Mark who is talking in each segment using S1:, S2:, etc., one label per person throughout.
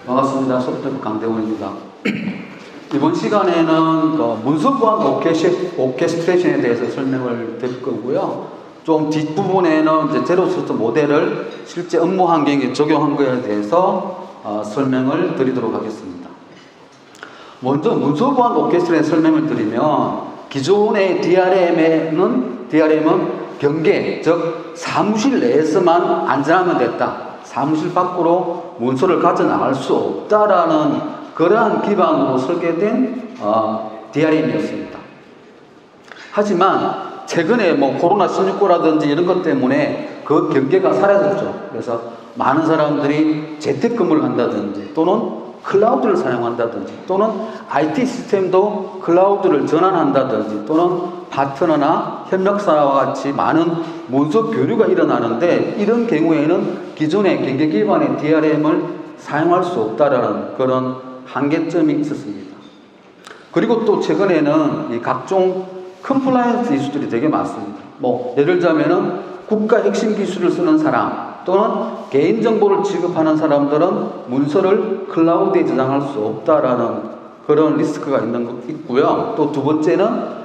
S1: 반갑습니다. 소프트웨어 강대원입니다. 이번 시간에는 문서 보안 오케스트레이션에 대해서 설명을 드릴 거고요. 좀 뒷부분에는 이제 제로 트러스트 모델을 실제 업무 환경에 적용한 것에 대해서 설명을 드리도록 하겠습니다. 먼저 문서 보안 오케스트레이션 설명을 드리면 기존의 DRM은 경계, 즉 사무실 내에서만 안전하면 됐다. 사무실 밖으로 문서를 가져나갈 수 없다라는 그러한 기반으로 설계된 DRM이었습니다. 하지만 최근에 코로나19라든지 이런 것 때문에 그 경계가 사라졌죠. 그래서 많은 사람들이 재택근무를 한다든지 또는 클라우드를 사용한다든지 또는 IT 시스템도 클라우드를 전환한다든지 또는 파트너나 협력사와 같이 많은 문서 교류가 일어나는데 이런 경우에는 기존의 경계 기반의 DRM을 사용할 수 없다라는 그런 한계점이 있었습니다. 그리고 또 최근에는 이 각종 컴플라이언스 이슈들이 되게 많습니다. 예를 들자면은 국가 핵심 기술을 쓰는 사람 또는 개인정보를 취급하는 사람들은 문서를 클라우드에 저장할 수 없다라는 그런 리스크가 있고요. 또 두 번째는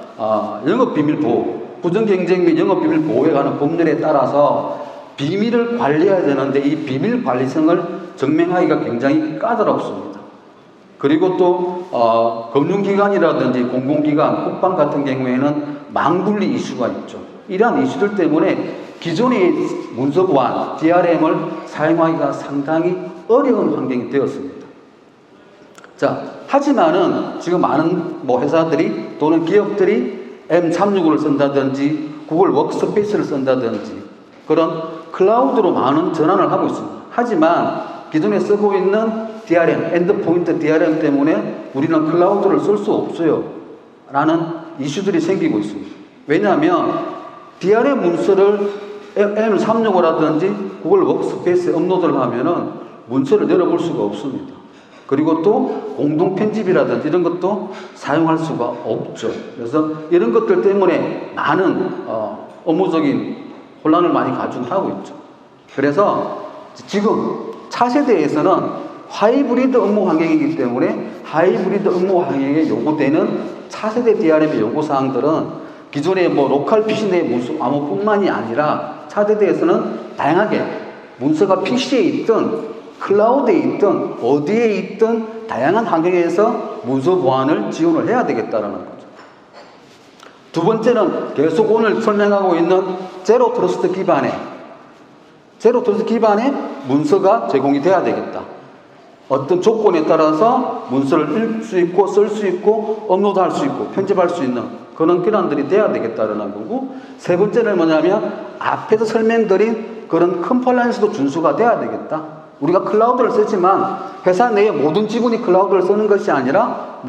S1: 영업비밀 보호, 부정경쟁 및 영업비밀 보호에 관한 법률에 따라서 비밀을 관리해야 되는데 이 비밀 관리성을 증명하기가 굉장히 까다롭습니다. 그리고 또 금융기관이라든지 공공기관, 국방 같은 경우에는 망분리 이슈가 있죠. 이러한 이슈들 때문에 기존의 문서 보안, DRM을 사용하기가 상당히 어려운 환경이 되었습니다. 자, 하지만은 지금 많은 회사들이 또는 기업들이 M365를 쓴다든지 구글 워크스페이스를 쓴다든지 그런 클라우드로 많은 전환을 하고 있습니다. 하지만 기존에 쓰고 있는 DRM, 엔드포인트 DRM 때문에 우리는 클라우드를 쓸 수 없어요 라는 이슈들이 생기고 있습니다. 왜냐하면 DRM 문서를 M365라든지 구글 워크스페이스에 업로드를 하면은 문서를 열어볼 수가 없습니다. 그리고 또 공동 편집이라든지 이런 것도 사용할 수가 없죠. 그래서 이런 것들 때문에 많은 업무적인 혼란을 많이 가중하고 있죠. 그래서 지금 차세대에서는 하이브리드 업무 환경이기 때문에 하이브리드 업무 환경에 요구되는 차세대 DRM의 요구사항들은 기존의 로컬 PC 내 문서 암호뿐만이 아니라 차세대에서는 다양하게 문서가 PC에 있든 클라우드에 있든 어디에 있든 다양한 환경에서 문서 보안을 지원을 해야 되겠다는 거죠. 두 번째는 계속 오늘 설명하고 있는 제로 트러스트 기반의 문서가 제공이 돼야 되겠다. 어떤 조건에 따라서 문서를 읽을 수 있고 쓸 수 있고 업로드할 수 있고 편집할 수 있는 그런 기관들이 돼야 되겠다는 거고, 세 번째는 뭐냐면 앞에서 설명드린 그런 컴플라이언스도 준수가 돼야 되겠다. 우리가 클라우드를 쓰지만 회사 내의 모든 직원이 클라우드를 쓰는 것이 아니라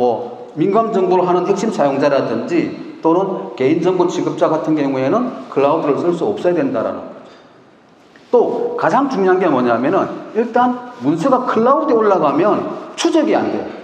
S1: 민감 정보를 하는 핵심 사용자라든지 또는 개인정보 취급자 같은 경우에는 클라우드를 쓸 수 없어야 된다는 거죠. 또 가장 중요한 게 뭐냐면은 일단 문서가 클라우드에 올라가면 추적이 안 돼요.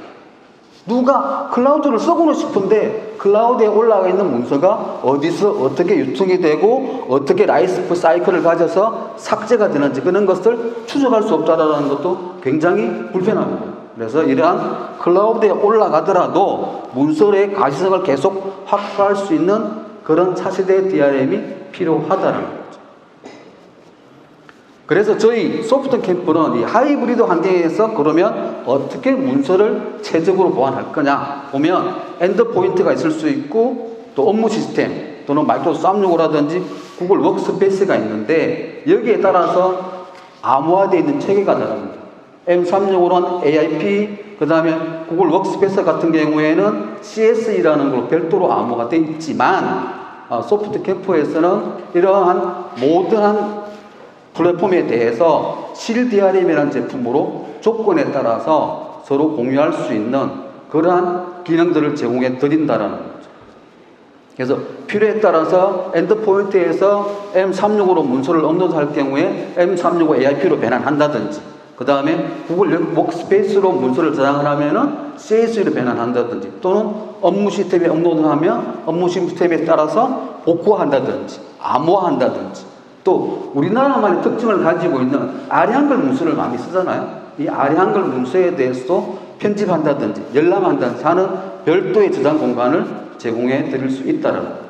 S1: 누가 클라우드를 쓰고는 싶은데 클라우드에 올라가 있는 문서가 어디서 어떻게 유통이 되고 어떻게 라이프 사이클을 가져서 삭제가 되는지 그런 것을 추적할 수 없다는 것도 굉장히 불편합니다. 그래서 이러한 클라우드에 올라가더라도 문서의 가시성을 계속 확보할 수 있는 그런 차세대 DRM이 필요하다는 거죠. 그래서 저희 소프트 캠프는 이 하이브리드 환경에서 그러면 어떻게 문서를 최적으로 보완할 거냐 보면 엔드포인트가 있을 수 있고 또 업무 시스템 또는 마이크로소프트 365라든지 구글 워크스페이스가 있는데 여기에 따라서 암호화되어 있는 체계가 다릅니다. M365는 AIP 그 다음에 구글 워크스페이스 같은 경우에는 CSE라는 걸로 별도로 암호가 되어 있지만 소프트 캠프에서는 이러한 모든 플랫폼에 대해서 실DRM이라는 제품으로 조건에 따라서 서로 공유할 수 있는 그러한 기능들을 제공해 드린다는 거죠. 그래서 필요에 따라서 엔드포인트에서 M365로 문서를 업로드할 경우에 M365 AIP로 변환한다든지 그 다음에 구글 워크스페이스로 문서를 저장을 하면은 CSE로 변환한다든지 또는 업무 시스템에 업로드하면 업무 시스템에 따라서 복구한다든지 암호화한다든지 또 우리나라만의 특징을 가지고 있는 아리한글 문서를 많이 쓰잖아요. 이 아래 한글 문서에 대해서도 편집한다든지 열람한다든지 하는 별도의 저장 공간을 제공해 드릴 수 있다는 거죠.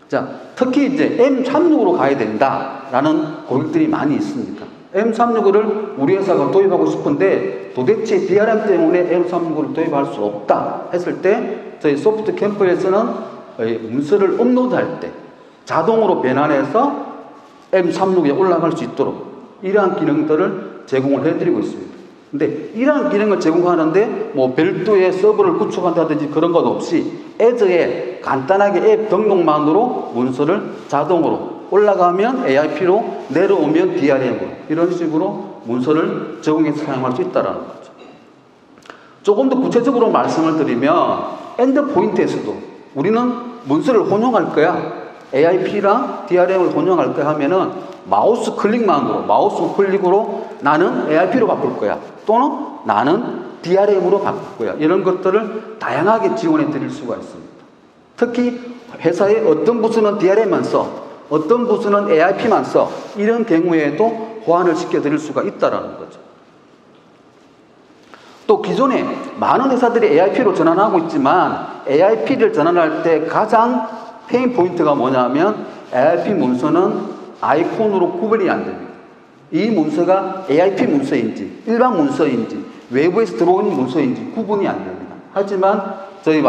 S1: 자, 특히 이제 M36으로 가야 된다라는 고객들이 많이 있습니다. M36을 우리 회사가 도입하고 싶은데 도대체 DRM 때문에 M36을 도입할 수 없다 했을 때 저희 소프트 캠프에서는 문서를 업로드할 때 자동으로 변환해서 M36에 올라갈 수 있도록 이러한 기능들을 제공을 해드리고 있습니다. 근데 이러한 기능을 제공하는데 뭐 별도의 서버를 구축한다든지 그런 것 없이 에저에 간단하게 앱 등록만으로 문서를 자동으로 올라가면 AIP로 내려오면 DRM으로 이런 식으로 문서를 제공해서 사용할 수 있다는 거죠. 조금 더 구체적으로 말씀을 드리면 엔드포인트에서도 우리는 문서를 혼용할 거야. AIP랑 DRM을 혼용할 거야 하면은 마우스 클릭으로 나는 AIP로 바꿀 거야. 또는 나는 DRM으로 바꿀 거야. 이런 것들을 다양하게 지원해 드릴 수가 있습니다. 특히 회사의 어떤 부서는 DRM만 써, 어떤 부서는 AIP만 써. 이런 경우에도 호환을 시켜 드릴 수가 있다는 거죠. 또 기존에 많은 회사들이 AIP로 전환하고 있지만 AIP를 전환할 때 가장 페인 포인트가 뭐냐면 AIP 문서는 아이콘으로 구분이 안 됩니다. 이 문서가 AIP 문서인지 일반 문서인지 외부에서 들어온 문서인지 구분이 안 됩니다. 하지만 저희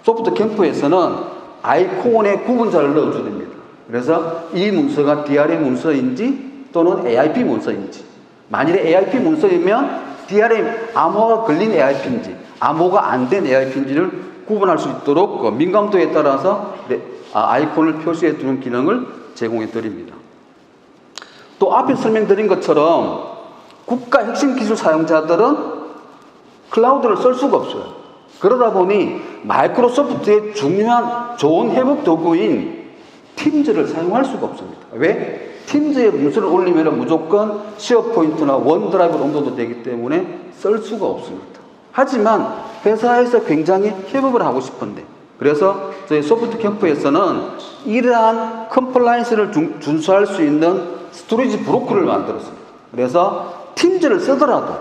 S1: 소프트 캠프에서는 아이콘에 구분자를 넣어줍니다. 그래서 이 문서가 DRM 문서인지 또는 AIP 문서인지 만일에 AIP 문서이면 DRM 암호가 걸린 AIP인지 암호가 안 된 AIP인지를 구분할 수 있도록 민감도에 따라서 아이콘을 표시해 두는 기능을 제공해 드립니다. 또 앞에 설명드린 것처럼 국가 핵심 기술 사용자들은 클라우드를 쓸 수가 없어요. 그러다 보니 마이크로소프트의 중요한 좋은 회복 도구인 팀즈를 사용할 수가 없습니다. 왜? 팀즈에 문서를 올리면 무조건 쉐어포인트나 원드라이브로 업로드 되기 때문에 쓸 수가 없습니다. 하지만 회사에서 굉장히 협업을 하고 싶은데 그래서 저희 소프트 캠프에서는 이러한 컴플라이언스를 준수할 수 있는 스토리지 브로커를 만들었습니다. 그래서 팀즈를 쓰더라도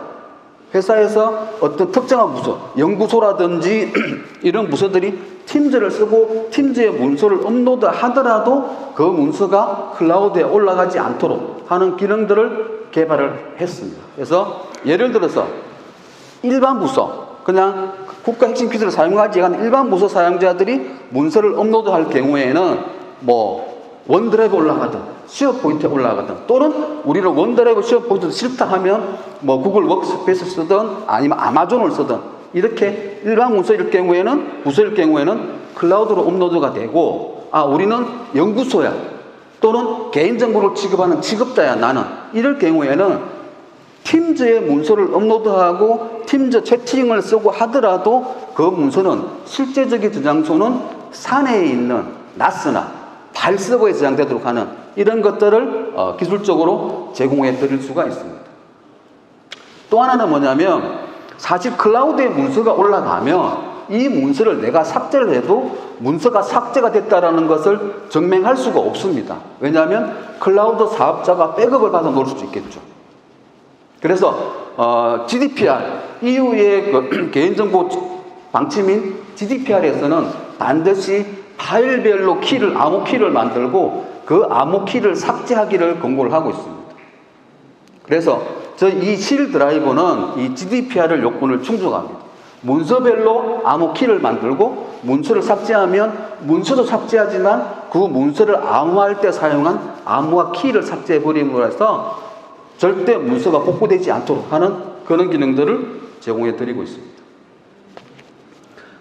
S1: 회사에서 어떤 특정한 부서, 연구소라든지 이런 부서들이 팀즈를 쓰고 팀즈의 문서를 업로드 하더라도 그 문서가 클라우드에 올라가지 않도록 하는 기능들을 개발을 했습니다. 그래서 예를 들어서 일반 부서, 그냥 국가 핵심 기술을 사용하지 않은 일반 부서 사용자들이 문서를 업로드할 경우에는 뭐 원드라이브 올라가든 쉐어포인트에 올라가든 또는 우리는 원드라이브 쉐어포인트 싫다 하면 뭐 구글 워크스페이스 쓰든 아니면 아마존을 쓰든 이렇게 일반 문서일 경우에는 부서일 경우에는 클라우드로 업로드가 되고 우리는 연구소야 또는 개인정보를 취급하는 취급자야 나는 이럴 경우에는 팀즈의 문서를 업로드하고 팀즈 채팅을 쓰고 하더라도 그 문서는 실제적인 저장소는 사내에 있는 나스나 파일 서버에 저장되도록 하는 이런 것들을 기술적으로 제공해 드릴 수가 있습니다. 또 하나는 뭐냐면 사실 클라우드에 문서가 올라가면 이 문서를 내가 삭제를 해도 문서가 삭제가 됐다는 것을 증명할 수가 없습니다. 왜냐하면 클라우드 사업자가 백업을 받아 놓을 수도 있겠죠. 그래서 GDPR, EU의 그 개인정보 방침인 GDPR에서는 반드시 파일별로 암호 키를 만들고 그 암호 키를 삭제하기를 권고를 하고 있습니다. 그래서 이 실 드라이버는 이 GDPR을 요건을 충족합니다. 문서별로 암호 키를 만들고 문서를 삭제하면 문서도 삭제하지만 그 문서를 암호할 때 사용한 암호화 키를 삭제해버림으로 해서 절대 문서가 복구되지 않도록 하는 그런 기능들을 제공해 드리고 있습니다.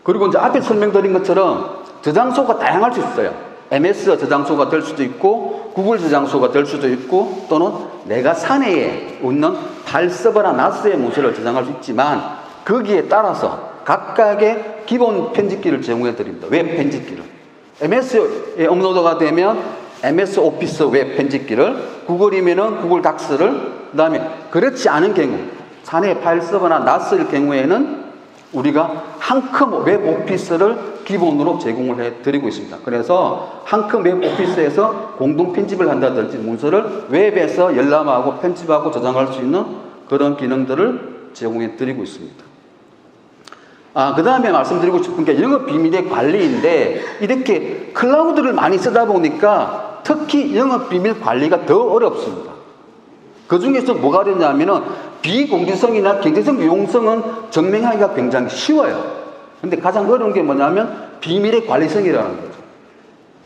S1: 그리고 이제 앞에 설명드린 것처럼 저장소가 다양할 수 있어요. MS 저장소가 될 수도 있고 구글 저장소가 될 수도 있고 또는 내가 사내에 있는 파일 서버나 나스의 문서를 저장할 수 있지만 거기에 따라서 각각의 기본 편집기를 제공해 드립니다. 웹 편집기를. MS에 업로드가 되면 MS 오피스 웹 편집기를, 구글이면은 구글 닥스를, 그 다음에 그렇지 않은 경우, 사내 파일 서버나 나스일 경우에는 우리가 한 큼 웹 오피스를 기본으로 제공을 해드리고 있습니다. 그래서 한 큼 웹 오피스에서 공동 편집을 한다든지 문서를 웹에서 열람하고 편집하고 저장할 수 있는 그런 기능들을 제공해드리고 있습니다. 그 다음에 말씀드리고 싶은 게 영업 비밀의 관리인데, 이렇게 클라우드를 많이 쓰다 보니까 특히 영업 비밀 관리가 더 어렵습니다. 그 중에서 뭐가 어렵냐면은 비공개성이나 경제성 유용성은 증명하기가 굉장히 쉬워요. 근데 가장 어려운 게 뭐냐면 비밀의 관리성이라는 거죠.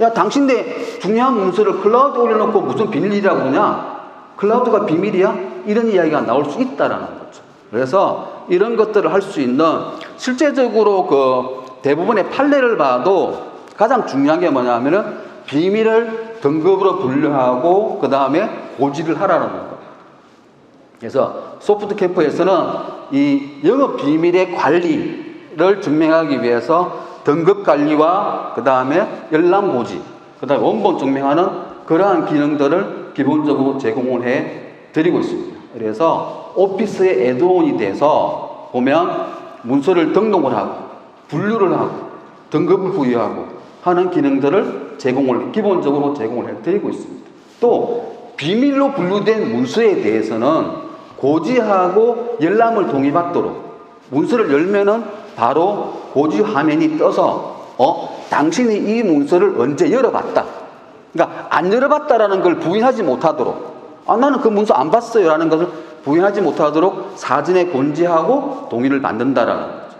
S1: 야, 당신네 중요한 문서를 클라우드에 올려놓고 무슨 비밀이라고 그러냐? 클라우드가 비밀이야? 이런 이야기가 나올 수 있다라는 거죠. 그래서 이런 것들을 할 수 있는, 실제적으로 그 대부분의 판례를 봐도 가장 중요한 게 뭐냐면은 비밀을 등급으로 분류하고 그 다음에 고지를 하라는 거예요. 그래서 소프트 캠프에서는 이 영업 비밀의 관리를 증명하기 위해서 등급 관리와 그 다음에 열람 고지, 그 다음에 원본 증명하는 그러한 기능들을 기본적으로 제공을 해 드리고 있습니다. 그래서 오피스의 애드온이 돼서 보면 문서를 등록을 하고 분류를 하고 등급을 부여하고 하는 기능들을 기본적으로 제공을 해 드리고 있습니다. 또 비밀로 분류된 문서에 대해서는 고지하고 열람을 동의받도록, 문서를 열면은 바로 고지 화면이 떠서 당신이 이 문서를 언제 열어봤다, 그러니까 안 열어봤다라는 걸 부인하지 못하도록, 나는 그 문서 안 봤어요 라는 것을 부인하지 못하도록 사전에 공지하고 동의를 받는다라는 거죠.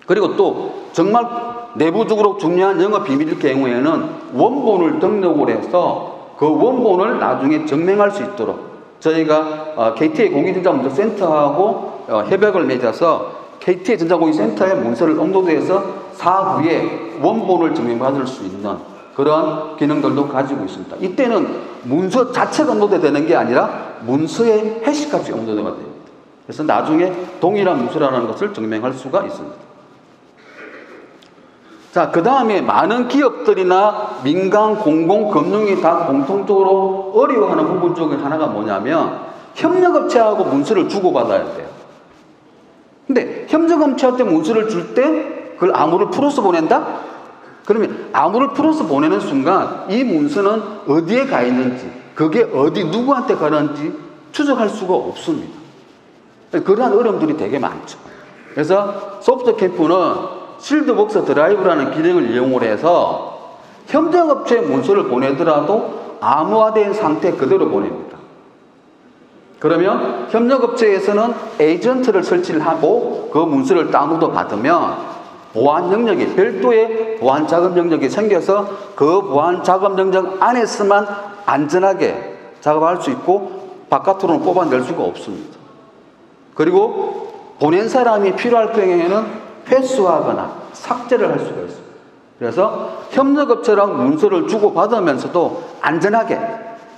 S1: 그리고 또 정말 내부적으로 중요한 영업 비밀일 경우에는 원본을 등록을 해서 그 원본을 나중에 증명할 수 있도록 저희가 KT의 공개전자문서센터하고 협약을 맺어서 KT의 전자공개센터에 문서를 업로드해서 사후에 원본을 증명받을 수 있는 그런 기능들도 가지고 있습니다. 이때는 문서 자체가 업로드되는 게 아니라 문서의 해시값이 업로드가 됩니다. 그래서 나중에 동일한 문서라는 것을 증명할 수가 있습니다. 자, 그 다음에 많은 기업들이나 민간, 공공, 금융이 다 공통적으로 어려워하는 부분 중에 하나가 뭐냐면 협력업체하고 문서를 주고받아야 돼요. 근데 협력업체한테 문서를 줄 때 그걸 암호를 풀어서 보낸다? 그러면 암호를 풀어서 보내는 순간 이 문서는 어디에 가 있는지, 그게 어디 누구한테 가는지 추적할 수가 없습니다. 그러한 어려움들이 되게 많죠. 그래서 소프트 캠프는 실드복스 드라이브라는 기능을 이용을 해서 협력업체에 문서를 보내더라도 암호화된 상태 그대로 보냅니다. 그러면 협력업체에서는 에이전트를 설치를 하고 그 문서를 다운로드 받으면 보안 영역이, 별도의 보안 작업 영역이 생겨서 그 보안 작업 영역 안에서만 안전하게 작업할 수 있고 바깥으로는 뽑아낼 수가 없습니다. 그리고 보낸 사람이 필요할 경우에는 회수하거나 삭제를 할 수가 있습니다. 그래서 협력업체랑 문서를 주고받으면서도 안전하게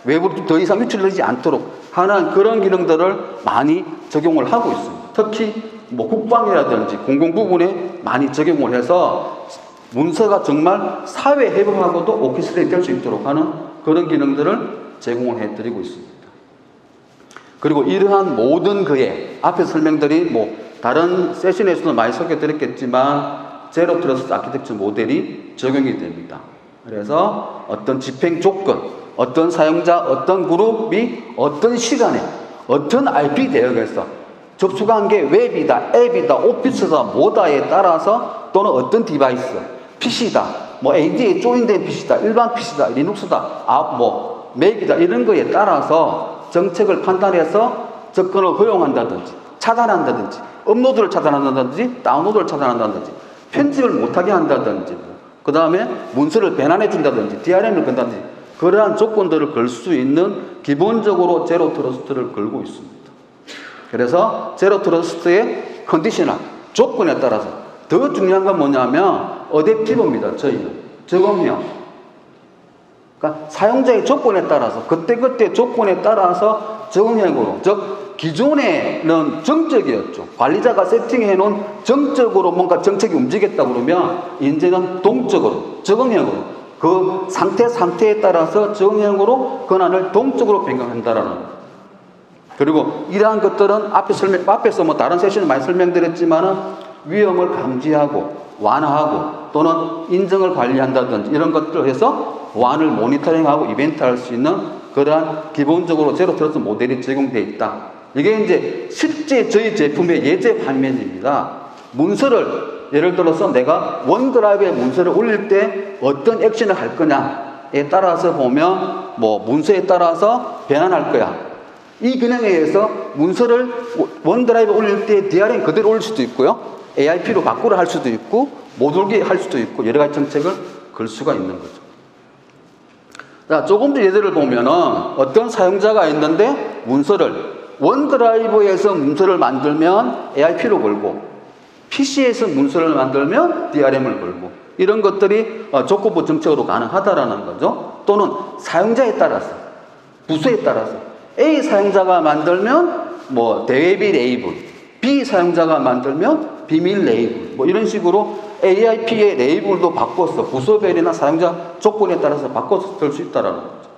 S1: 외부로 더 이상 유출되지 않도록 하는 그런 기능들을 많이 적용을 하고 있습니다. 특히 국방이라든지 공공 부분에 많이 적용을 해서 문서가 정말 사회 회복하고도 오케스트레이트 될 수 있도록 하는 그런 기능들을 제공을 해드리고 있습니다. 그리고 이러한 모든 그의 앞에 설명들이 다른 세션에서도 많이 소개드렸겠지만 제로 트러스트 아키텍처 모델이 적용이 됩니다. 그래서 어떤 집행 조건, 어떤 사용자, 어떤 그룹이 어떤 시간에 어떤 IP 대역에서 접속한 게 웹이다, 앱이다, 오피스다, 뭐다에 따라서 또는 어떤 디바이스, PC다, AD에 조인된 PC다, 일반 PC다, 리눅스다, 맥이다 이런 거에 따라서 정책을 판단해서 접근을 허용한다든지 차단한다든지 업로드를 차단한다든지 다운로드를 차단한다든지 편집을 못하게 한다든지 그 다음에 문서를 변환해 준다든지 DRM을 건다든지 그러한 조건들을 걸 수 있는 기본적으로 제로 트러스트를 걸고 있습니다. 그래서 제로 트러스트의 컨디셔널 조건에 따라서 더 중요한 건 뭐냐면 어댑티브입니다. 저희는 적응형, 그러니까 사용자의 조건에 따라서 그때그때 조건에 따라서 적응형으로, 즉 기존에는 정적이었죠. 관리자가 세팅해 놓은 정적으로 뭔가 정책이 움직였다 그러면 이제는 동적으로, 적응형으로 그 상태에 따라서 적응형으로 권한을 동적으로 변경한다라는 거예요. 그리고 이러한 것들은 앞에서 다른 세션에 많이 설명드렸지만은 위험을 감지하고 완화하고 또는 인증을 관리한다든지 이런 것들을 해서 보안을 모니터링하고 이벤트할 수 있는 그러한 기본적으로 제로 트러스트 모델이 제공되어 있다. 이게 이제 실제 저희 제품의 예제 판매입니다. 문서를 예를 들어서 내가 원드라이브에 문서를 올릴 때 어떤 액션을 할 거냐에 따라서 보면 뭐 문서에 따라서 변환할 거야. 이 기능에 의해서 문서를 원드라이브에 올릴 때 DRM 그대로 올릴 수도 있고요. AIP로 바꾸려 할 수도 있고 못 올게 할 수도 있고 여러 가지 정책을 걸 수가 있는 거죠. 자, 조금 더 예제를 보면은 어떤 사용자가 있는데 문서를 원드라이브에서 문서를 만들면 AIP로 걸고 PC에서 문서를 만들면 DRM을 걸고 이런 것들이 족구부 정책으로 가능하다라는 거죠. 또는 사용자에 따라서 부서에 따라서 A 사용자가 만들면 뭐 대외비 레이블, B 사용자가 만들면 비밀 레이블 뭐 이런 식으로 AIP의 레이블도 바꿔서 부서별이나 사용자 조건에 따라서 바꿔서 쓸 수 있다라는 거죠.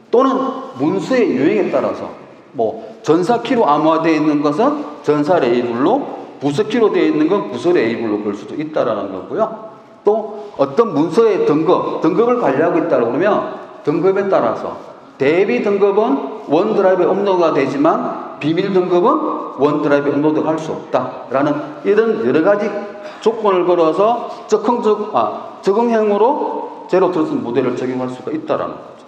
S1: 또는 문서의 유형에 따라서 뭐 전사키로 암호화되어 있는 것은 전사 레이블로 부서키로 되어 있는 건 부서 레이블로 걸 수도 있다라는 거고요. 또 어떤 문서의 등급을 관리하고 있다고 그러면 등급에 따라서 대비 등급은 원드라이브에 업로드가 되지만 비밀 등급은 원드라이브에 업로드를 할 수 없다라는 이런 여러 가지 조건을 걸어서 적응형으로 제로 트러스트 모델을 적용할 수가 있다라는 거죠.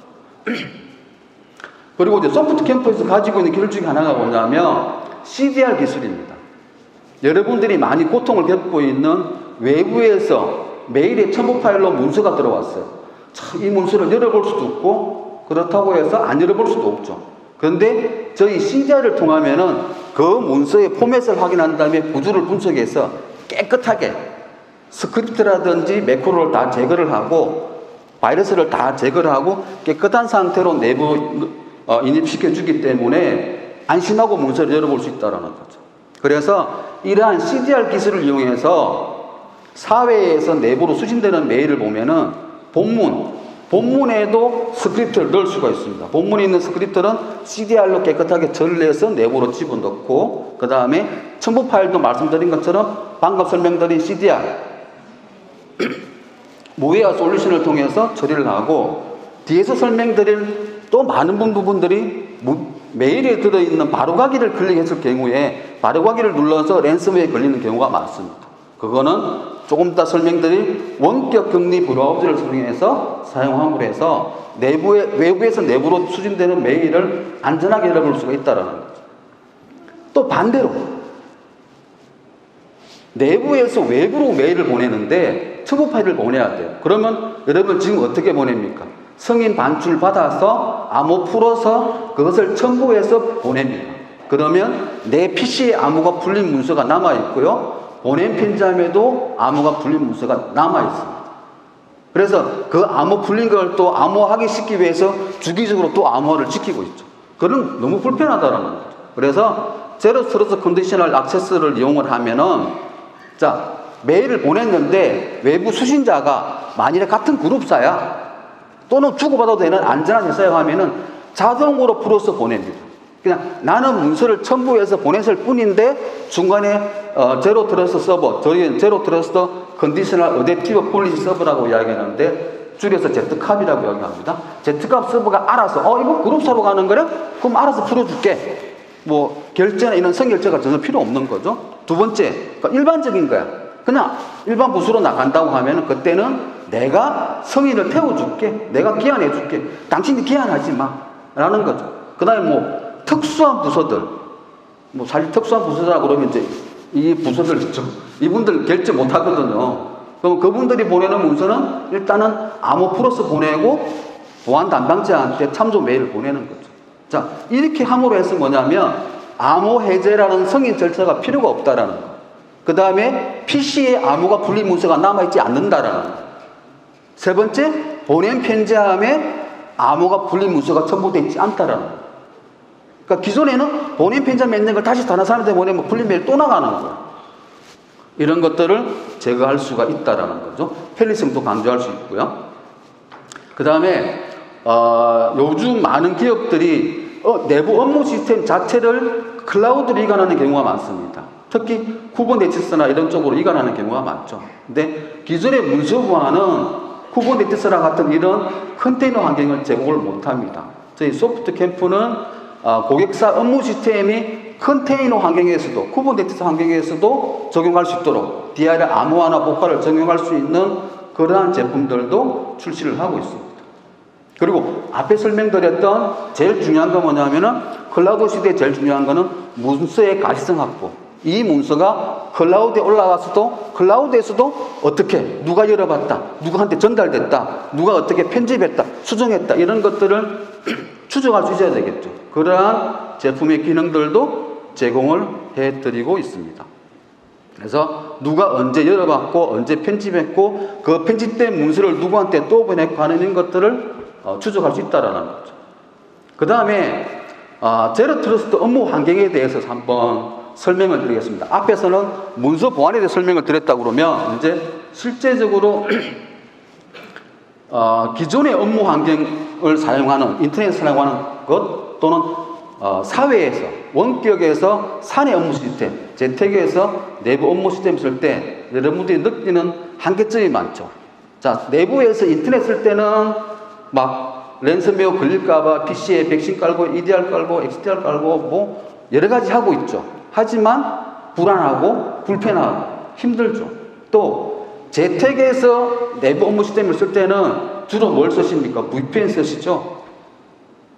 S1: 그리고 이제 소프트 캠퍼에서 가지고 있는 기술 중에 하나가 뭐냐면 CDR 기술입니다. 여러분들이 많이 고통을 겪고 있는 외부에서 메일에 첨부 파일로 문서가 들어왔어요. 이 문서를 열어볼 수도 없고 그렇다고 해서 안 열어볼 수도 없죠. 그런데 저희 CDR을 통하면은 그 문서의 포맷을 확인한 다음에 구조를 분석해서 깨끗하게 스크립트라든지 매크로를 다 제거를 하고 바이러스를 다 제거를 하고 깨끗한 상태로 내부 인입시켜 주기 때문에 안심하고 문서를 열어볼 수 있다는 거죠. 그래서 이러한 CDR 기술을 이용해서 사회에서 내부로 수신되는 메일을 보면은 본문에도 스크립트를 넣을 수가 있습니다. 본문에 있는 스크립트는 CDR로 깨끗하게 전래해서 내부로 집어넣고 그 다음에 첨부 파일도 말씀드린 것처럼 방금 설명드린 CDR 모의와 솔루션을 통해서 처리를 하고 뒤에서 설명드린 또 많은 부분들이 메일에 들어있는 바로가기를 클릭했을 경우에 바로가기를 눌러서 랜섬웨어에 걸리는 경우가 많습니다. 그거는 조금 이따 설명드린 원격 격리 브라우저를 사용해서 사용함으로 해서 외부에서 내부로 수신되는 메일을 안전하게 열어볼 수가 있다는 거죠. 또 반대로 내부에서 외부로 메일을 보내는데 첨부 파일을 보내야 돼요. 그러면 여러분 지금 어떻게 보냅니까? 성인 반출 받아서 암호 풀어서 그것을 첨부해서 보냅니다. 그러면 내 PC에 암호가 풀린 문서가 남아있고요. 보낸 편지함에도 암호가 풀린 문서가 남아있습니다. 그래서 그 암호 풀린 걸 또 암호하기 쉽기 위해서 주기적으로 또 암호를 지키고 있죠. 그건 너무 불편하다는 거죠. 그래서 제로 트러스트 컨디셔널 액세스를 이용을 하면은 자, 메일을 보냈는데 외부 수신자가 만일에 같은 그룹사야 또는 주고받아도 되는 안전한 회사에 하면은 자동으로 풀어서 보냅니다. 그냥 나는 문서를 첨부해서 보냈을 뿐인데 중간에 제로 트러스트 서버, 저희는 제로 트러스트 컨디셔널 어댑티브 폴리시 서버라고 이야기하는데 줄여서 Z캅이라고 이야기합니다. Z캅 서버가 알아서 이거 그룹사로 가는 거래? 그럼 알아서 풀어줄게. 뭐 결제나 이런 성결제가 전혀 필요 없는 거죠. 두 번째, 그러니까 일반적인 거야. 그냥 일반 부수로 나간다고 하면은 그때는 내가 성인을 태워줄게. 내가 기한해줄게. 당신이 기한하지 마. 라는 거죠. 그 다음에 뭐 특수한 부서들, 뭐 사실 특수한 부서라 그러면 이제 이 부서들 있죠. 이분들 결제 못 하거든요. 그럼 그분들이 보내는 문서는 일단은 암호 플러스 보내고 보안 담당자한테 참조 메일을 보내는 거죠. 자, 이렇게 함으로 해서 뭐냐면 암호 해제라는 성인 절차가 필요가 없다라는 거. 그 다음에 PC에 암호가 풀린 문서가 남아있지 않는다라는 거. 세 번째, 보낸 편지함에 암호가 풀린 문서가 첨부되어 있지 않다라는 거. 그러니까 기존에는 보낸 편지함에 있는 걸 다시 다른 사람한테 보내면 풀린 메일 또 나가는 거예요. 이런 것들을 제거할 수가 있다라는 거죠. 편리성도 강조할 수 있고요. 그 다음에 요즘 많은 기업들이 내부 업무 시스템 자체를 클라우드로 이관하는 경우가 많습니다. 특히 쿠버네티스나 이런 쪽으로 이관하는 경우가 많죠. 근데 기존의 문서 보안은 쿠버네티스랑 같은 이런 컨테이너 환경을 제공을 못합니다. 저희 소프트 캠프는 고객사 업무 시스템이 컨테이너 환경에서도 쿠버네티스 환경에서도 적용할 수 있도록 DR의 암호화나 복화를 적용할 수 있는 그러한 제품들도 출시를 하고 있습니다. 그리고 앞에 설명드렸던 제일 중요한 건 뭐냐면은 클라우드 시대에 제일 중요한 거는 문서의 가시성 확보. 이 문서가 클라우드에 올라가서도 클라우드에서도 어떻게 누가 열어봤다, 누구한테 전달됐다, 누가 어떻게 편집했다, 수정했다 이런 것들을 추적할 수 있어야 되겠죠. 그러한 제품의 기능들도 제공을 해드리고 있습니다. 그래서 누가 언제 열어봤고 언제 편집했고 그 편집된 문서를 누구한테 또 보냈고 하는 것들을 추적할 수 있다는 거죠. 그 다음에 제로 트러스트 업무 환경에 대해서 한번 설명을 드리겠습니다. 앞에서는 문서 보안에 대해 설명을 드렸다고 그러면 이제 실제적으로 기존의 업무 환경을 사용하는 인터넷을 사용하는 것 또는 사회에서 원격에서 사내 업무 시스템, 재택에서 내부 업무 시스템 쓸 때 여러분들이 느끼는 한계점이 많죠. 자, 내부에서 인터넷 쓸 때는 막 랜섬웨어 걸릴까봐 PC에 백신 깔고 EDR 깔고 XDR 깔고 뭐 여러 가지 하고 있죠. 하지만 불안하고 불편하고 힘들죠. 또 재택에서 내부 업무 시스템을 쓸 때는 주로 뭘 쓰십니까? VPN 쓰시죠?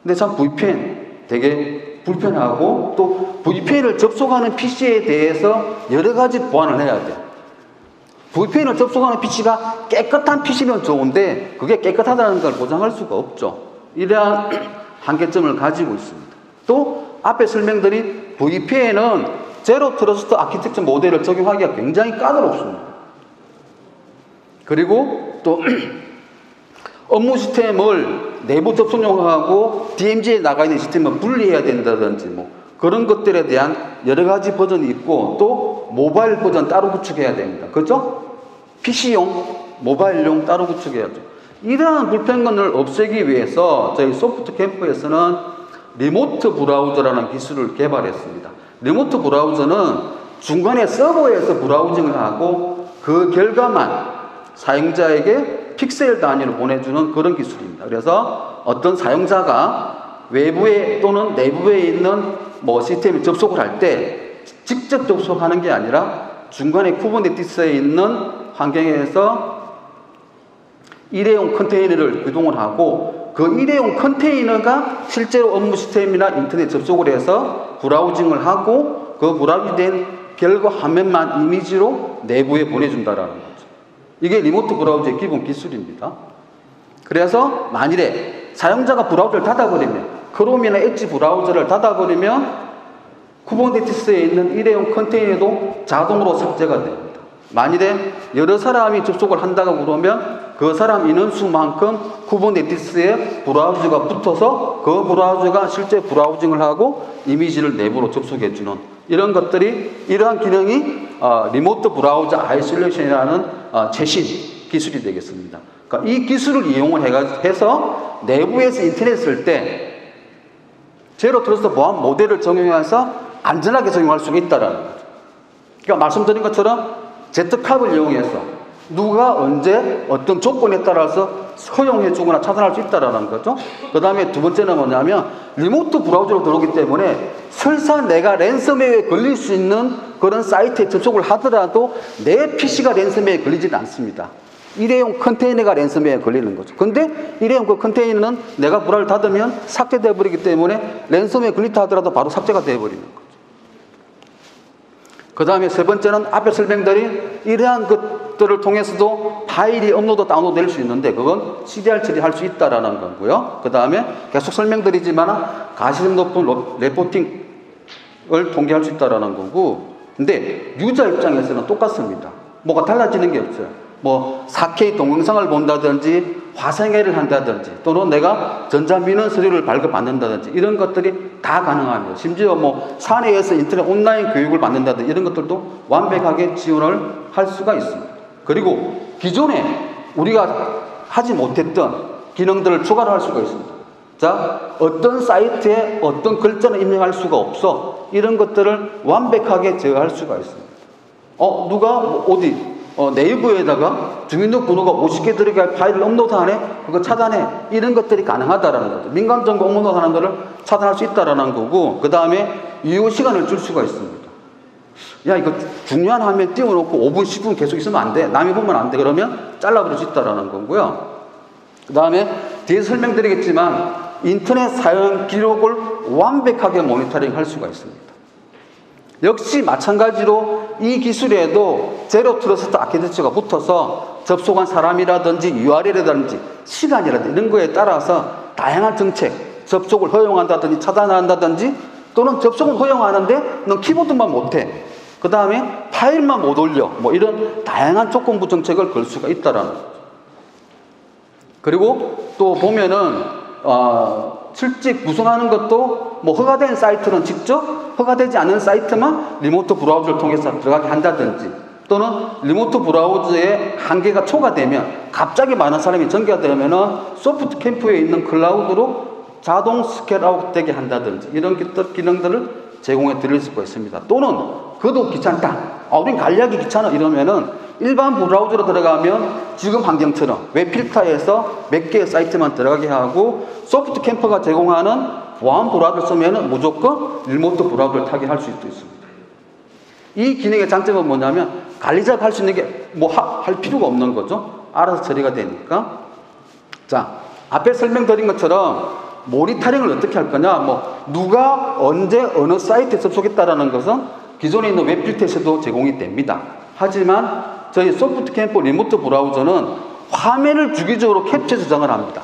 S1: 근데 참 VPN 되게 불편하고 또 VPN을 접속하는 PC에 대해서 여러 가지 보안을 해야 돼요. VPN을 접속하는 PC가 깨끗한 PC면 좋은데 그게 깨끗하다는 걸 보장할 수가 없죠. 이러한 한계점을 가지고 있습니다. 또 앞에 설명드린 VPN은 제로 트러스트 아키텍처 모델을 적용하기가 굉장히 까다롭습니다. 그리고 또 업무 시스템을 내부 접속용하고 DMZ에 나가 있는 시스템을 분리해야 된다든지 뭐 그런 것들에 대한 여러 가지 버전이 있고 또 모바일 버전 따로 구축해야 됩니다. 그렇죠? PC용, 모바일용 따로 구축해야죠. 이러한 불편감을 없애기 위해서 저희 소프트 캠프에서는 리모트 브라우저라는 기술을 개발했습니다. 리모트 브라우저는 중간에 서버에서 브라우징을 하고 그 결과만 사용자에게 픽셀 단위로 보내주는 그런 기술입니다. 그래서 어떤 사용자가 외부에 또는 내부에 있는 뭐 시스템에 접속을 할 때 직접 접속하는 게 아니라 중간에 쿠버네티스에 있는 환경에서 일회용 컨테이너를 구동을 하고 그 일회용 컨테이너가 실제로 업무 시스템이나 인터넷 접속을 해서 브라우징을 하고 그 브라우징된 결과 화면만 이미지로 내부에 보내준다라는 거죠. 이게 리모트 브라우저의 기본 기술입니다. 그래서 만일에 사용자가 브라우저를 닫아버리면 크롬이나 엣지 브라우저를 닫아버리면 쿠버네티스에 있는 일회용 컨테이너도 자동으로 삭제가 됩니다. 만일에 여러 사람이 접속을 한다고 그러면 그 사람 인원수만큼 쿠버네티스에 브라우저가 붙어서 그 브라우저가 실제 브라우징을 하고 이미지를 내부로 접속해주는 이런 것들이 이러한 기능이 리모트 브라우저 아이솔레이션이라는 최신 기술이 되겠습니다. 그러니까 이 기술을 이용을 해서 내부에서 인터넷 쓸 때 제로 트러스트 보안 모델을 적용해서 안전하게 적용할 수 있다는 거죠. 그러니까 말씀드린 것처럼 Z캅을 이용해서 누가 언제 어떤 조건에 따라서 허용해 주거나 차단할 수 있다는 거죠. 그 다음에 두 번째는 뭐냐면 리모트 브라우저로 들어오기 때문에 설사 내가 랜섬웨어에 걸릴 수 있는 그런 사이트에 접속을 하더라도 내 PC가 랜섬웨어에 걸리지는 않습니다. 일회용 컨테이너가 랜섬웨어에 걸리는 거죠. 근데 일회용 그 컨테이너는 내가 불화를 닫으면 삭제되어 버리기 때문에 랜섬웨어에 걸리다 하더라도 바로 삭제가 되어 버리는 거죠. 그 다음에 세 번째는 앞에 설명드린 이러한 것들을 통해서도 파일이 업로드 다운로드 될 수 있는데 그건 CDR 처리할 수 있다라는 거고요. 그 다음에 계속 설명드리지만 가시성 높은 레포팅을 통계할 수 있다라는 거고, 근데 유저 입장에서는 똑같습니다. 뭐가 달라지는 게 없어요. 뭐 4K 동영상을 본다든지 화상회의를 한다든지 또는 내가 전자민원 서류를 발급받는다든지 이런 것들이 다 가능합니다. 심지어 뭐 사내에서 인터넷 온라인 교육을 받는다든지 이런 것들도 완벽하게 지원을 할 수가 있습니다. 그리고 기존에 우리가 하지 못했던 기능들을 추가로 할 수가 있습니다. 자, 자, 어떤 사이트에 어떤 글자는 입력할 수가 없어. 이런 것들을 완벽하게 제어할 수가 있습니다. 누가 어디 네이버에다가 주민등록번호가 50개 들어갈 파일을 업로드하네? 그거 차단해. 이런 것들이 가능하다라는 거죠. 민감정보 업로드하는 것을 차단할 수 있다라는 거고, 그 다음에 유효 시간을 줄 수가 있습니다. 야, 이거 중요한 화면 띄워놓고 5분, 10분 계속 있으면 안 돼. 남이 보면 안 돼. 그러면 잘라버릴 수 있다라는 거고요. 그 다음에 뒤에 설명드리겠지만 인터넷 사용 기록을 완벽하게 모니터링 할 수가 있습니다. 역시 마찬가지로 이 기술에도 제로 트러스트 아키텍처가 붙어서 접속한 사람이라든지 URL이라든지 시간이라든지 이런 거에 따라서 다양한 정책, 접속을 허용한다든지 차단한다든지 또는 접속은 허용하는데 넌 키보드만 못해. 그 다음에 파일만 못 올려. 뭐 이런 다양한 조건부 정책을 걸 수가 있다라는 거죠. 그리고 또 보면은 실제 구성하는 것도 뭐 허가된 사이트는 직접, 허가되지 않은 사이트만 리모트 브라우저를 통해서 들어가게 한다든지, 또는 리모트 브라우저의 한계가 초과되면 갑자기 많은 사람이 전개가 되면은 소프트 캠프에 있는 클라우드로 자동 스케일 아웃 되게 한다든지 이런 기능들을 제공해 드릴 수가 있습니다. 또는 그것도 귀찮다. 우린 관리하기 귀찮아 이러면은 일반 브라우저로 들어가면 지금 환경처럼 웹 필터에서 몇 개의 사이트만 들어가게 하고, 소프트 캠프가 제공하는 보안 브라우저를 쓰면은 무조건 리모트 브라우저를 타게 할 수 있습니다. 이 기능의 장점은 뭐냐면 관리자가 할 수 있는 게 뭐 할 필요가 없는 거죠. 알아서 처리가 되니까. 자, 앞에 설명드린 것처럼 모니터링을 어떻게 할 거냐, 뭐 누가 언제 어느 사이트에 접속했다라는 것은 기존에 있는 웹 필터에서도 제공이 됩니다. 하지만 저희 소프트 캠프 리모트 브라우저는 화면을 주기적으로 캡처 저장을 합니다.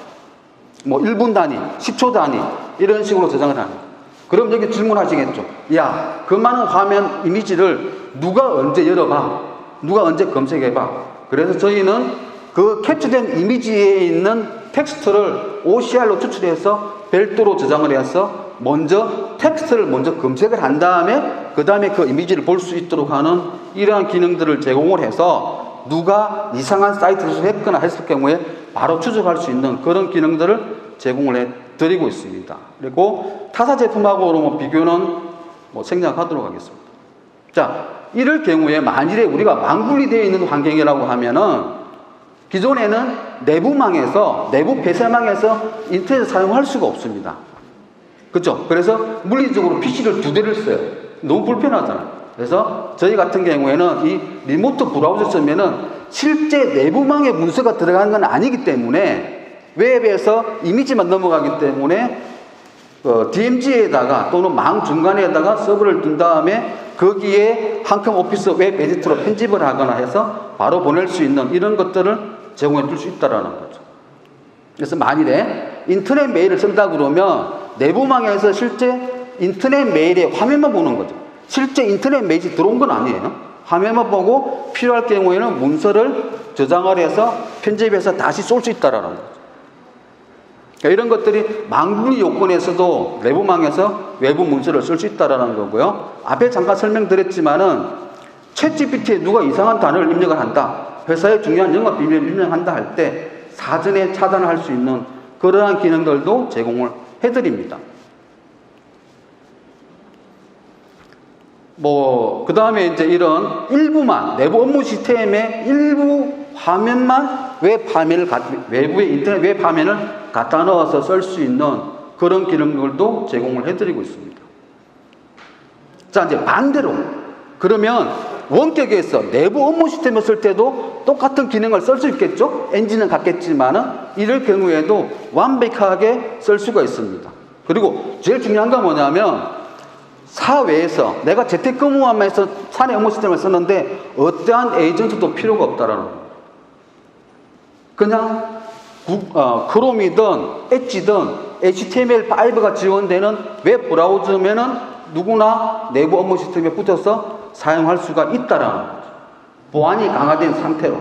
S1: 뭐 1분 단위, 10초 단위 이런 식으로 저장을 합니다. 그럼 여기 질문하시겠죠. 야, 그 많은 화면 이미지를 누가 언제 열어봐? 누가 언제 검색해봐? 그래서 저희는 그 캡처된 이미지에 있는 텍스트를 OCR로 추출해서 별도로 저장을 해서 먼저 텍스트를 먼저 검색을 한 다음에 그 다음에 그 이미지를 볼 수 있도록 하는 이러한 기능들을 제공을 해서 누가 이상한 사이트에서 했거나 했을 경우에 바로 추적할 수 있는 그런 기능들을 제공을 해 드리고 있습니다. 그리고 타사 제품하고 비교는 생략하도록 하겠습니다. 자, 이럴 경우에 만일에 우리가 망분리되어 있는 환경이라고 하면은 기존에는 내부망에서, 내부 폐쇄망에서 인터넷을 사용할 수가 없습니다. 그렇죠? 그래서 물리적으로 PC를 2대를 써요. 너무 불편하잖아요. 그래서 저희 같은 경우에는 이 리모트 브라우저 쓰면은 실제 내부망에 문서가 들어가는 건 아니기 때문에 웹에서 이미지만 넘어가기 때문에 DMZ에다가 또는 망 중간에다가 서버를 둔 다음에 거기에 한컴 오피스 웹 에디터로 편집을 하거나 해서 바로 보낼 수 있는 이런 것들을 제공해 줄 수 있다는 거죠. 그래서 만일에 인터넷 메일을 쓴다 그러면 내부망에서 실제 인터넷 메일의 화면만 보는 거죠. 실제 인터넷 메일이 들어온 건 아니에요. 화면만 보고 필요할 경우에는 문서를 저장을 해서 편집해서 다시 쏠 수 있다는 거죠. 그러니까 이런 것들이 망분리 요건에서도 내부망에서 외부 문서를 쓸 수 있다는 거고요. 앞에 잠깐 설명드렸지만은 챗GPT에 누가 이상한 단어를 입력을 한다, 회사의 중요한 영업 비밀을 입력한다 할 때 사전에 차단을 할 수 있는 그러한 기능들도 제공을 해드립니다. 그 다음에 이제 이런 일부만, 내부 업무 시스템의 일부 화면만 외부의 인터넷 웹 화면을 갖다 넣어서 쓸 수 있는 그런 기능들도 제공을 해드리고 있습니다. 자, 이제 반대로, 그러면 원격에서 내부 업무 시스템을 쓸 때도 똑같은 기능을 쓸 수 있겠죠? 엔진은 같겠지만은 이럴 경우에도 완벽하게 쓸 수가 있습니다. 그리고 제일 중요한 건 뭐냐면 사회에서 내가 재택근무하면서 사내 업무 시스템을 썼는데 어떠한 에이전트도 필요가 없다라는 거예요. 그냥 크롬이든 엣지든 HTML5가 지원되는 웹 브라우저면은 누구나 내부 업무 시스템에 붙여서 사용할 수가 있다라는 거죠. 보안이 강화된 상태로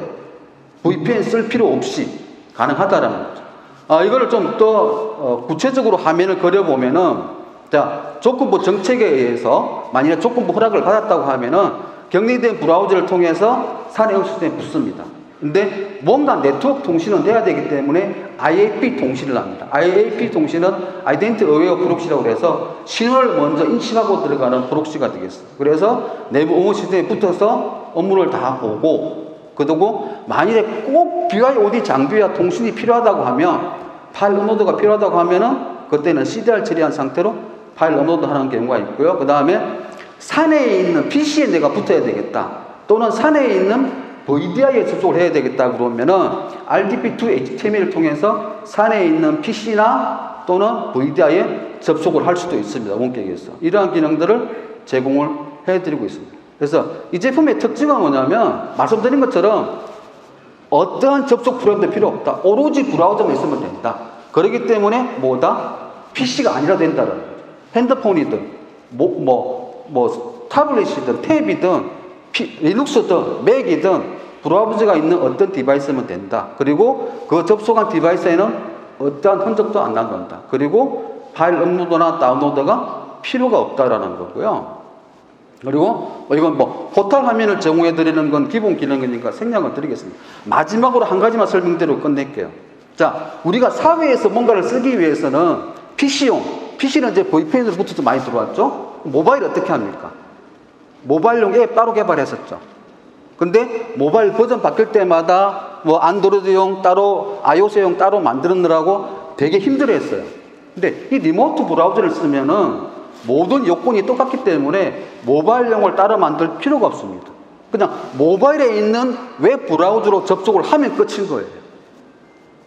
S1: VPN 쓸 필요 없이 가능하다라는 거죠. 이거를 좀 더 구체적으로 화면을 그려보면은, 자, 조건부 정책에 의해서 만일에 조건부 허락을 받았다고 하면은 격리된 브라우저를 통해서 사내 업무 시스템에 붙습니다. 근데 뭔가 네트워크 통신은 돼야 되기 때문에 IAP 통신을 합니다. IAP 통신은 Identity Aware Proxy라고 해서 신호를 먼저 인식하고 들어가는 프록시가 되겠어요. 그래서 내부 응원 시스템에 붙어서 업무를 다 보고, 그리고 만일에 꼭 BYOD 장비와 통신이 필요하다고 하면, 파일 업로드가 필요하다고 하면은 그때는 CDR 처리한 상태로 파일 업로드 하는 경우가 있고요. 그 다음에 산에 있는 PC에 내가 붙어야 되겠다, 또는 산에 있는 VDI에 접속을 해야 되겠다 그러면은 RDP2 HTML을 통해서 산에 있는 PC나 또는 VDI에 접속을 할 수도 있습니다. 원격에서. 이러한 기능들을 제공을 해드리고 있습니다. 그래서 이 제품의 특징은 뭐냐면, 말씀드린 것처럼 어떠한 접속 프로그램도 필요 없다. 오로지 브라우저만 있으면 된다. 그렇기 때문에 뭐다? PC가 아니라 된다는 거죠. 핸드폰이든 타블릿이든 탭이든 리눅스든 맥이든 브라우저가 있는 어떤 디바이스면 된다. 그리고 그 접속한 디바이스에는 어떠한 흔적도 안 남는다. 그리고 파일 업로드나 다운로드가 필요가 없다라는 거고요. 그리고 이건 포탈 화면을 제공해 드리는 건 기본 기능이니까 생략을 드리겠습니다. 마지막으로 한 가지만 설명드리고 끝낼게요. 자, 우리가 사회에서 뭔가를 쓰기 위해서는 PC는 이제 VPN으로 붙어서 많이 들어왔죠. 모바일 어떻게 합니까? 모바일용 앱 따로 개발했었죠. 근데 모바일 버전 바뀔 때마다 안드로이드용 따로, iOS용 따로 만드느라고 되게 힘들어 했어요. 근데 이 리모트 브라우저를 쓰면은 모든 요건이 똑같기 때문에 모바일용을 따로 만들 필요가 없습니다. 그냥 모바일에 있는 웹 브라우저로 접속을 하면 끝인 거예요.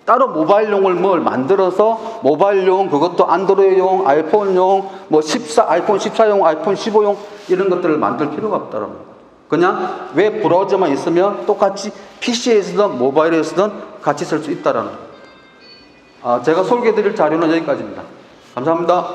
S1: 따로 모바일용을 만들어서 모바일용, 그것도 안드로이드용, 아이폰용, 아이폰 14용, 아이폰 15용 이런 것들을 만들 필요가 없다는 거예요. 그냥 웹 브라우저만 있으면 똑같이 PC에 쓰든 모바일에 쓰든 같이 쓸 수 있다는 거예요. 제가 소개해 드릴 자료는 여기까지입니다. 감사합니다.